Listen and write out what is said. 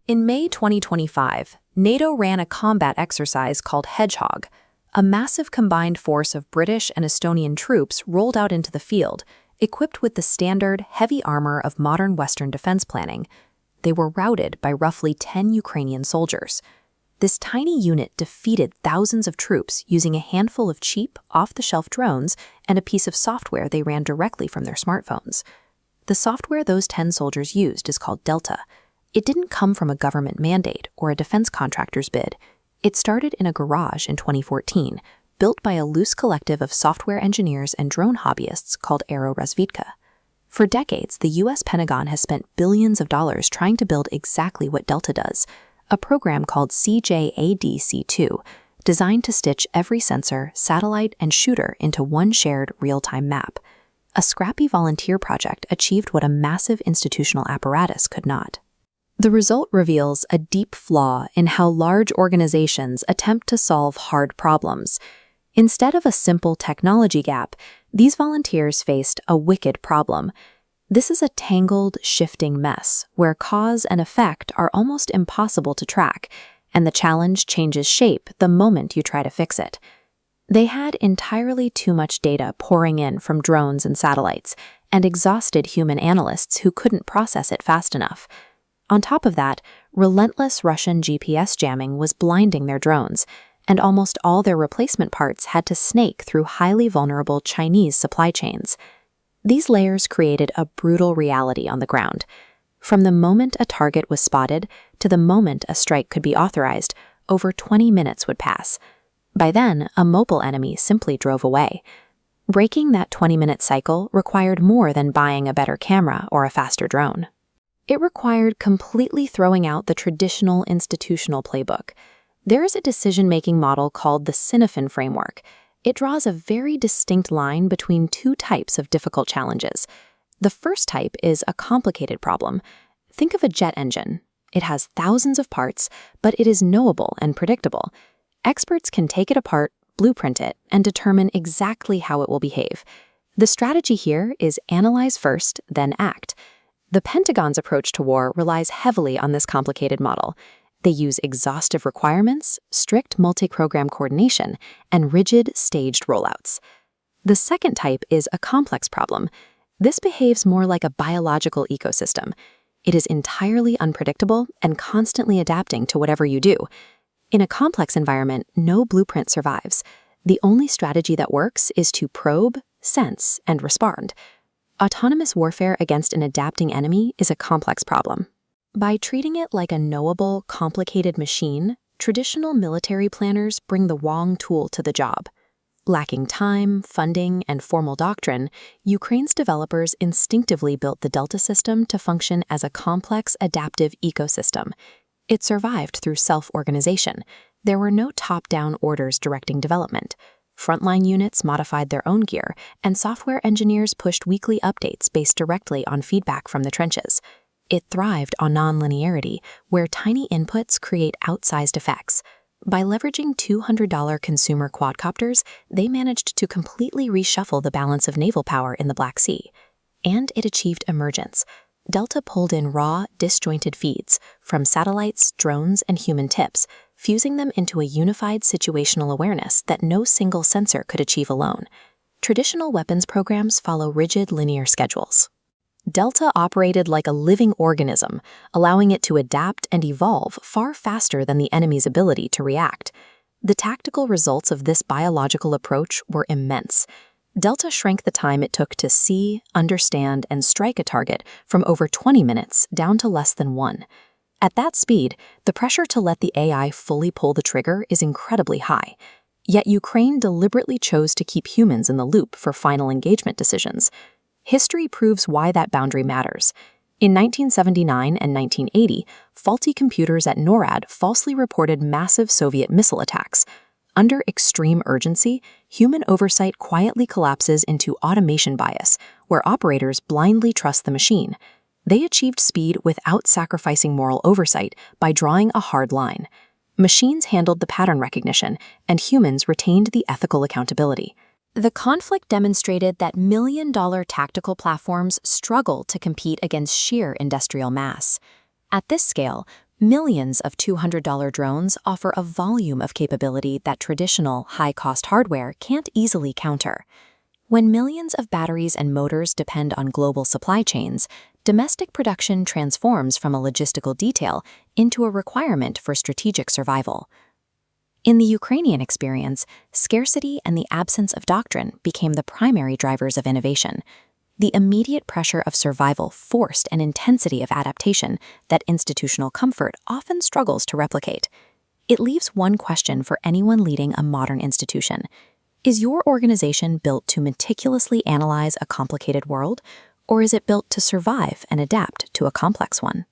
In May 2025, NATO ran a combat exercise called Hedgehog. A massive combined force of British and Estonian troops rolled out into the field, equipped with the standard, heavy armor of modern Western defense planning. They were routed by roughly 10 Ukrainian soldiers. This tiny unit defeated thousands of troops using a handful of cheap, off-the-shelf drones and a piece of software they ran directly from their smartphones. The software those 10 soldiers used is called Delta. It didn't come from a government mandate or a defense contractor's bid. It started in a garage in 2014, built by a loose collective of software engineers and drone hobbyists called Aerorozvidka. For decades, the U.S. Pentagon has spent billions of dollars trying to build exactly what Delta does, a program called CJADC2, designed to stitch every sensor, satellite, and shooter into one shared real-time map. A scrappy volunteer project achieved what a massive institutional apparatus could not. The result reveals a deep flaw in how large organizations attempt to solve hard problems. Instead of a simple technology gap, these volunteers faced a wicked problem. This is a tangled, shifting mess where cause and effect are almost impossible to track, and the challenge changes shape the moment you try to fix it. They had entirely too much data pouring in from drones and satellites, and exhausted human analysts who couldn't process it fast enough. On top of that, relentless Russian GPS jamming was blinding their drones, and almost all their replacement parts had to snake through highly vulnerable Chinese supply chains. These layers created a brutal reality on the ground. From the moment a target was spotted to the moment a strike could be authorized, over 20 minutes would pass. By then, a mobile enemy simply drove away. Breaking that 20-minute cycle required more than buying a better camera or a faster drone. It required completely throwing out the traditional institutional playbook. There is a decision-making model called the Sinofin framework. It draws a very distinct line between two types of difficult challenges. The first type is a complicated problem. Think of a jet engine. It has thousands of parts, but it is knowable and predictable. Experts can take it apart, blueprint it, and determine exactly how it will behave. The strategy here is analyze first, then act. The Pentagon's approach to war relies heavily on this complicated model. They use exhaustive requirements, strict multi-program coordination, and rigid, staged rollouts. The second type is a complex problem. This behaves more like a biological ecosystem. It is entirely unpredictable and constantly adapting to whatever you do. In a complex environment, no blueprint survives. The only strategy that works is to probe, sense, and respond. Autonomous warfare against an adapting enemy is a complex problem. By treating it like a knowable, complicated machine, traditional military planners bring the wrong tool to the job. Lacking time, funding, and formal doctrine, Ukraine's developers instinctively built the Delta system to function as a complex, adaptive ecosystem. It survived through self-organization. There were no top-down orders directing development. Frontline units modified their own gear, and software engineers pushed weekly updates based directly on feedback from the trenches. It thrived on nonlinearity, where tiny inputs create outsized effects. By leveraging $200 consumer quadcopters, they managed to completely reshuffle the balance of naval power in the Black Sea. And it achieved emergence. Delta pulled in raw, disjointed feeds from satellites, drones, and human tips, fusing them into a unified situational awareness that no single sensor could achieve alone. Traditional weapons programs follow rigid linear schedules. Delta operated like a living organism, allowing it to adapt and evolve far faster than the enemy's ability to react. The tactical results of this biological approach were immense. Delta shrank the time it took to see, understand, and strike a target from over 20 minutes down to less than 1. At that speed, the pressure to let the AI fully pull the trigger is incredibly high. Yet Ukraine deliberately chose to keep humans in the loop for final engagement decisions. History proves why that boundary matters. In 1979 and 1980, faulty computers at NORAD falsely reported massive Soviet missile attacks. Under extreme urgency, human oversight quietly collapses into automation bias, where operators blindly trust the machine. They achieved speed without sacrificing moral oversight by drawing a hard line. Machines handled the pattern recognition, and humans retained the ethical accountability. The conflict demonstrated that million-dollar tactical platforms struggle to compete against sheer industrial mass. At this scale, Millions of $200 drones offer a volume of capability that traditional, high-cost hardware can't easily counter. When millions of batteries and motors depend on global supply chains, domestic production transforms from a logistical detail into a requirement for strategic survival. In the Ukrainian experience, scarcity and the absence of doctrine became the primary drivers of innovation. The immediate pressure of survival forced an intensity of adaptation that institutional comfort often struggles to replicate. It leaves one question for anyone leading a modern institution. Is your organization built to meticulously analyze a complicated world, or is it built to survive and adapt to a complex one?